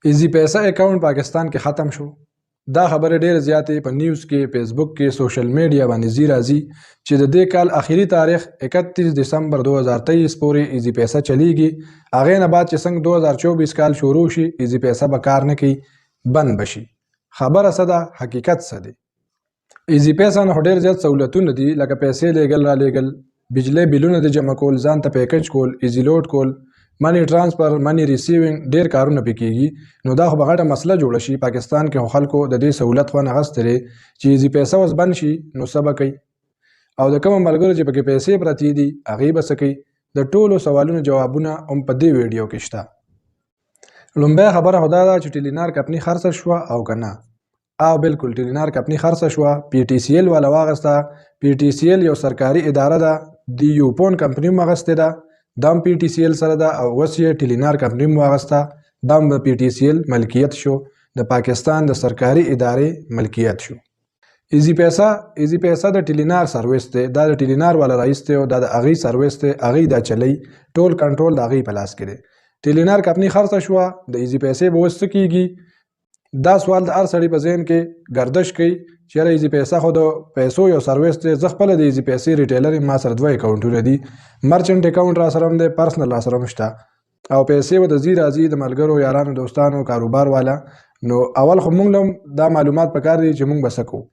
ایزی پیسہ اکاؤنٹ پاکستان کې ختم شو. دا خبره ډېر زیاتې په نیوز کې، فیسبوک کې، سوشل میډیا باندې ځي راځي چې د دې کال اخري تاریخ 31 دسمبر 2023 پورې ایزی پیسہ چلیږي. هغې نه بعد چې څنګه 2024 کال شروع شي ایزی پیسہ به کار نه کوي، بند بشي. خبره څه ده؟ حقیقت څه دی؟ ایزی پیسہ نه ډېر زیات سہولتونه دي، لکه پیسې لیږل را لیږل، بجلی بلونه د جمع کول، ځان ته پیکج کول، ایزی لوډ کول، منی ټرانسفر، منی ریسیوینګ، ډیر کارونه پې کېږي. نو دا خو به غټه مسله جوړه شي. پاکستان کې خو خلکو د دې سهولت خوند اخیستی دی چې ایزي پیسه اوس بند شي نو څه به کوي؟ او د کومو ملګرو چې پکې پیسې پرتې دي هغې به څه کوي؟ د ټولو سوالونو جوابونه هم په دې ویډیو کې شته. لومبۍ خبره خو دا ده چې ټیلینار کمپني خرڅه شوه او که نه؟ او بالکل ټیلینار کمپني خرڅه شوه. پی ټي سی ایل والا واغسته. پی ټي سی ایل یو سرکاري اداره ده. د یوپون کمپني هم اغستې ده، دا هم پی ټي سی ایل سره ده، او اوس یې ټیلینار کمپني هم واغسته، دا هم د پی ټي سی ایل ملکیت شو، د پاکستان د سرکاري ادارې ملکیت شو. ایزي پیسه د ټیلینار سرویس دی، دا د ټیلینار والا رئیس دی او دا د هغې سرویس دی، هغې دا چلی، ټول کنټرول د هغې په لاس کې دی. ټیلینار کمپني خرڅه شوه، د ایزي پیسې به اوس څه کېږي؟ دا سوال د هر سړي په ذهن کې گردش کوي چې یاره ایزي پیسه خو د پیسو یو سرویس دی. زه خپله د ایزي پیسې ریټیلر یم، ما سره 2 اکاونټونه دي، مرچنټ اکاونټ را سره هم دی، پرسنل را سره هم شته، او پیسې به د ځي راځي د ملګرو، یارانو، دوستانو، کاروبار والا. نو اول خو موږ له دا معلومات پکار دي چې موږ به څه کوو.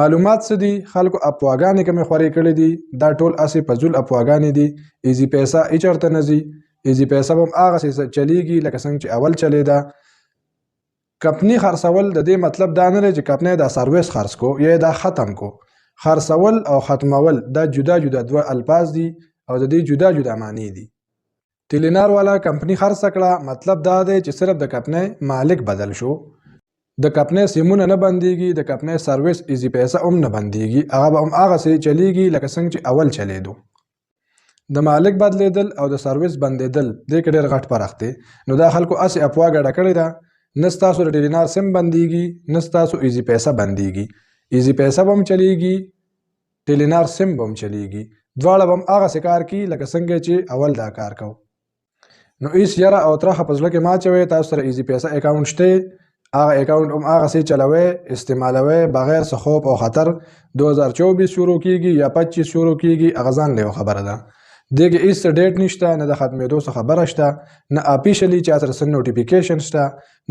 معلومات څه دي؟ خلکو افواګانې کومې خورې کړې دي، دا ټول هسې فضول افواګانې دي. ایزي پیسه هېڅ چېرته نه ځي. ایزي پیسه به هم هغسې چلیږي لکه څنګه چې اول چلېده. کمپني خرڅول د دې مطلب دا نه دی چې کمپنۍ دا سرویس خرڅ کو یا دا ختم کو. خرڅول او ختمول دا جدا جدا 2 الفاظ دي او د دې جدا جدا معنی دي. ټیلینار والا کمپني خرڅ کړه، مطلب دا دی چې صرف د کمپنۍ مالک بدل شو. د کمپنۍ سیمونه نه بندېږي، د کمپنۍ سرویس ایزي پیسه هم نه بندېږي، هغه به هم هغسې چلیږي لکه څنګه چې اول چلیدو. د مالک بدلیدل او د سرویس بندېدل دې کې ډېر غټ فرق دی. نو دا خلکو هسې افوا ګډه کړې ده. نه ستاسو د ټیلینار سیم بندېږي، نه ستاسو ایزي پیسه بندېږي. ایزي پیسه به هم چلیږي، ټیلینار سیم به هم چلیږي، دواړه به هم هغسې کار کوي لکه څنګه چې اول دا کار کوو. نو هېڅ یره او ترخه په زړه کې مه اچوئ. تاسو سره ایزي پیسه اکاونټ شته، هغه اکاونټ هم هغسې چلوئ، استعمالوئ بغیر څه خوف او خطر. 2024 شروع کېږي یا 25 شروع کېږي، هغه ځان له یو خبره ده. دې کې هېڅ ډیټ نشته، نه د ختمېدو څه خبره شته، نه اپیشلي چا سره څه نوټیفیکیشن شته،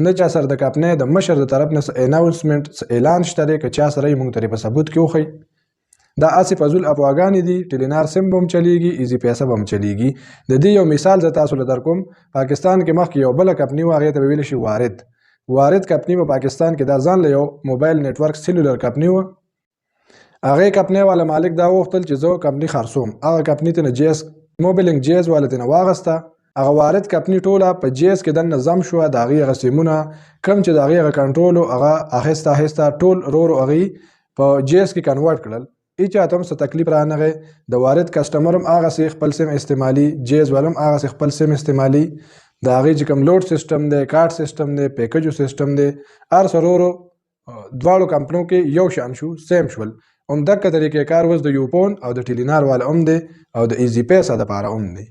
نه چا سره د کمپنۍ د مشر د طرف نه څه اناونسمنټ، څه اعلان شته دی که چا سره یې موږ ته په ثبوت کې وښیي. دا هسې فضول افواګانې دي. ټیلینار سیم به هم چلیږي، ایزي پیسه به هم چلیږي. د دې یو مثال زه تاسو له درکوم. پاکستان کې مخکې یو بله کمپني وه، هغې ته به ویلی شي وارد کمپني په پاکستان کې دا ځان له یو موبایل نیټورک سیلولر کمپني وه. هغې کمپنۍ والا مالک دا وغوښتل چې زه کمپني خرڅوم. هغه کمپني ته نه جیس موبیلنګ جیز والا ته نه واغسته. هغه وارد کمپني ټوله په جیز کې دننه ضم شوه. د هغې هغه سیمونه کوم چې د هغې هغه کنټرول و هغه اخیسته اخیسته ټول ورو هغې په جیز کې کنورټ کړل. هېچا ته هم څه تکلیف رانغی. د وارد کسټمر هم هغسې خپل سیم استعمالي، جیز والا هم هغسې خپل سیم استعمالي. د هغې چې کوم لوډ سیسټم دی، کارت سیسټم دی، پیکجو سیسټم دی، هر څه ورو دواړو کمپنیو کې یو شان شو، سیم شول. همدغه طریقې کار اوس د یوپون او د ټیلینار والا هم دی او د ایزي پیسه دپاره هم دی.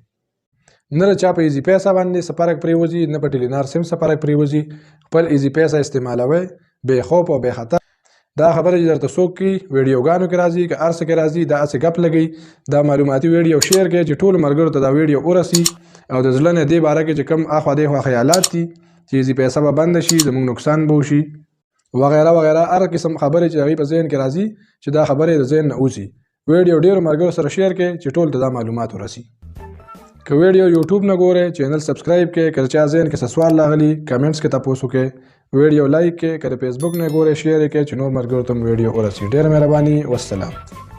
نه د چا په ایزي پیسه باندې څه فرق پرېوځي، نه په ټیلینار سیم څه فرق پرېوځي. خپل ایزي پیسه استعمالوئ بې خوف او بې خطر. دا خبره چې درته څوک کوي ویډیوګانو کې راځي که هر څه کې راځي، دا هسې ګپ لګوي. دا معلوماتي ویډیو شیر کړئ چې ټولو ملګرو ته دا ویډیو ورسي او د زړه نه دې باره کې چې کوم اخوا دېخوا خیالات دي چې ایزي پیسه به بنده شي، زموږ نقصان به وشي وغیره وغیره، هر قسم خبرې چې هغې په ذهن کې راځي چې دا خبرې د ذهن نه وځي. ویډیو ډېرو ملګرو سره شیر کړئ چې ټول ته دا معلومات ورسي. که ویډیو یوټیوب نه ګورئ چینل سبسکرایب کړئ. که چا ذهن کې څه سوال راغلي کمنټس کې تپوس وکړئ. ویډیو لایک کړئ. که د فیسبوک نه ګورئ شیر یې کړئ چې نور ملګرو ته هم ویډیو ورسي. ډېره مهرباني، والسلام.